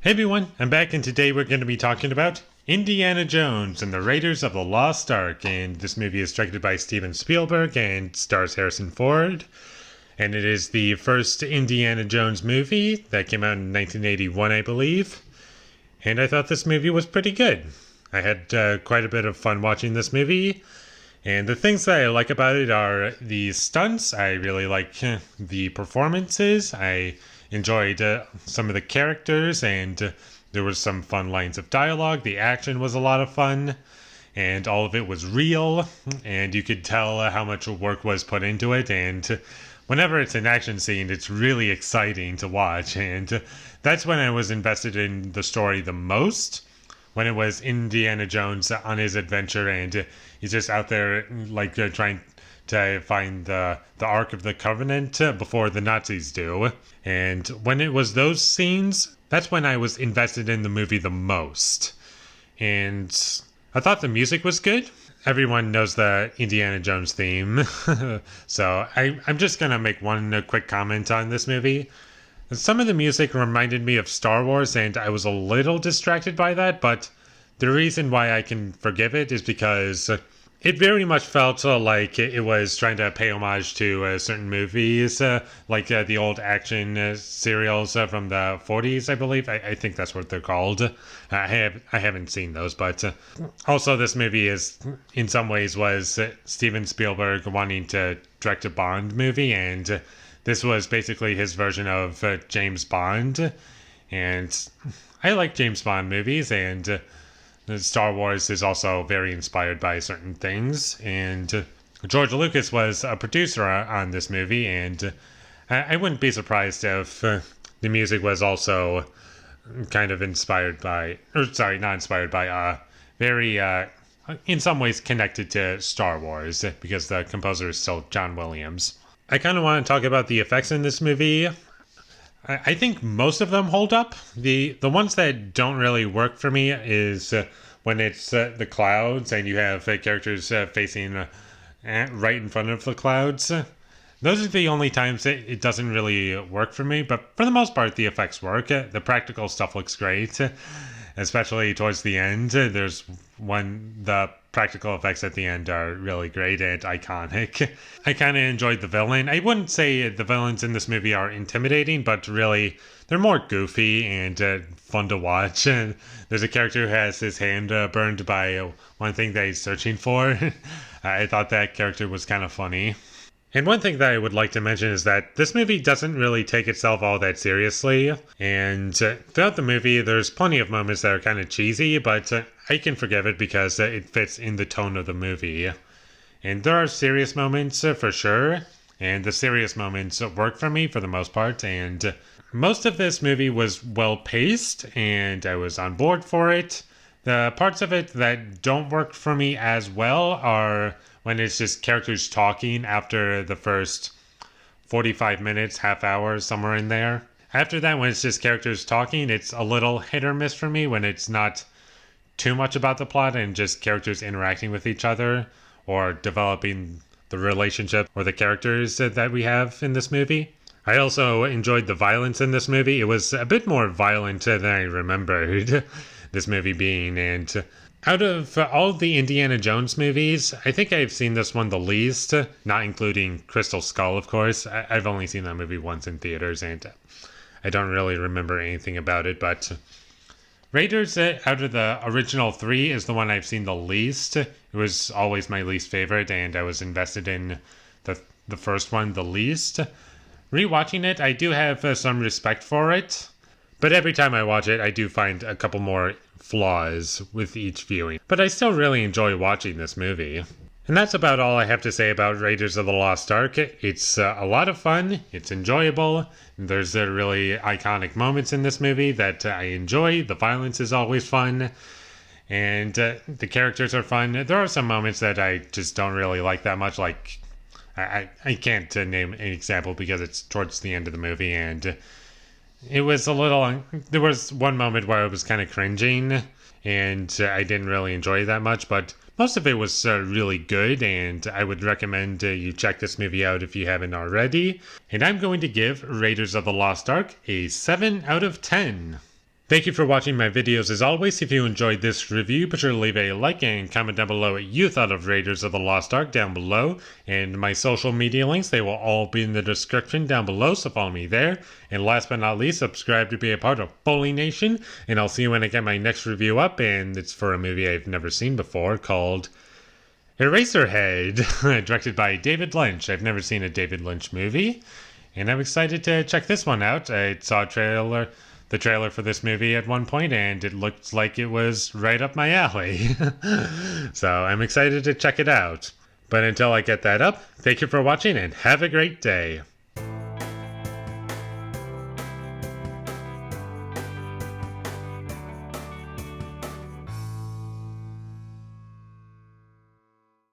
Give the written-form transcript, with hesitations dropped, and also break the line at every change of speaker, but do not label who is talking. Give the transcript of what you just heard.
Hey everyone, I'm back and today we're going to be talking about Indiana Jones and the Raiders of the Lost Ark. And this movie is directed by Steven Spielberg and stars Harrison Ford. And it is the first Indiana Jones movie that came out in 1981, I believe. And I thought this movie was pretty good. I had quite a bit of fun watching this movie. And the things that I like about it are the stunts. I really like the performances. I enjoyed some of the characters, and there was some fun lines of dialogue. The action was a lot of fun, and all of it was real, and you could tell how much work was put into it. And whenever it's an action scene, it's really exciting to watch, and that's when I was invested in the story the most. When it was Indiana Jones on his adventure, and he's just out there trying to find the Ark of the Covenant before the Nazis do. And when it was those scenes, that's when I was invested in the movie the most. And I thought the music was good. Everyone knows the Indiana Jones theme. So I'm just going to make one quick comment on this movie. Some of the music reminded me of Star Wars, and I was a little distracted by that, but the reason why I can forgive it is because it very much felt like it was trying to pay homage to certain movies, the old action serials from the 40s, I believe. I think that's what they're called. I haven't seen those, but also this movie is, in some ways, was Steven Spielberg wanting to direct a Bond movie, and this was basically his version of James Bond. And I like James Bond movies, and Star Wars is also very inspired by certain things, and George Lucas was a producer on this movie, and I wouldn't be surprised if the music was also kind of inspired by, not inspired by, very, in some ways connected to Star Wars, because the composer is still John Williams. I kind of want to talk about the effects in this movie. I think most of them hold up. The ones that don't really work for me is when it's the clouds and you have characters facing right in front of the clouds. Those are the only times it doesn't really work for me, but for the most part the effects work. The practical stuff looks great, especially towards the end. There's the practical effects at the end are really great and iconic. I kind of enjoyed the villain. I wouldn't say the villains in this movie are intimidating, but really they're more goofy and fun to watch. There's a character who has his hand burned by one thing that he's searching for. I thought that character was kind of funny. And one thing that I would like to mention is that this movie doesn't really take itself all that seriously. And throughout the movie, there's plenty of moments that are kind of cheesy, but I can forgive it because it fits in the tone of the movie. And there are serious moments for sure, and the serious moments work for me for the most part. And most of this movie was well paced, and I was on board for it. The parts of it that don't work for me as well are when it's just characters talking after the first 45 minutes, half hour, somewhere in there. After that, when it's just characters talking, it's a little hit or miss for me when it's not too much about the plot and just characters interacting with each other or developing the relationship or the characters that we have in this movie. I also enjoyed the violence in this movie. It was a bit more violent than I remembered this movie being, and out of all of the Indiana Jones movies, I think I've seen this one the least, not including Crystal Skull, of course. I've only seen that movie once in theaters, and I don't really remember anything about it, but Raiders, out of the original three, is the one I've seen the least. It was always my least favorite, and I was invested in the first one the least. Rewatching it, I do have some respect for it, but every time I watch it, I do find a couple more flaws with each viewing. But I still really enjoy watching this movie. And that's about all I have to say about Raiders of the Lost Ark. It's a lot of fun, it's enjoyable, there's really iconic moments in this movie that I enjoy, the violence is always fun, and the characters are fun. There are some moments that I just don't really like that much, like I can't name an example because it's towards the end of the movie, and it was a little... There was one moment where I was kind of cringing, and I didn't really enjoy it that much, but most of it was really good, and I would recommend you check this movie out if you haven't already. And I'm going to give Raiders of the Lost Ark a 7 out of 10. Thank you for watching my videos as always. If you enjoyed this review, be sure to leave a like and comment down below what you thought of Raiders of the Lost Ark down below. And my social media links, they will all be in the description down below, so follow me there. And last but not least, subscribe to be a part of Foley Nation. And I'll see you when I get my next review up, and it's for a movie I've never seen before called Eraserhead, directed by David Lynch. I've never seen a David Lynch movie, and I'm excited to check this one out. I saw the trailer for this movie at one point, and it looked like it was right up my alley. So I'm excited to check it out. But until I get that up, thank you for watching and have a great day.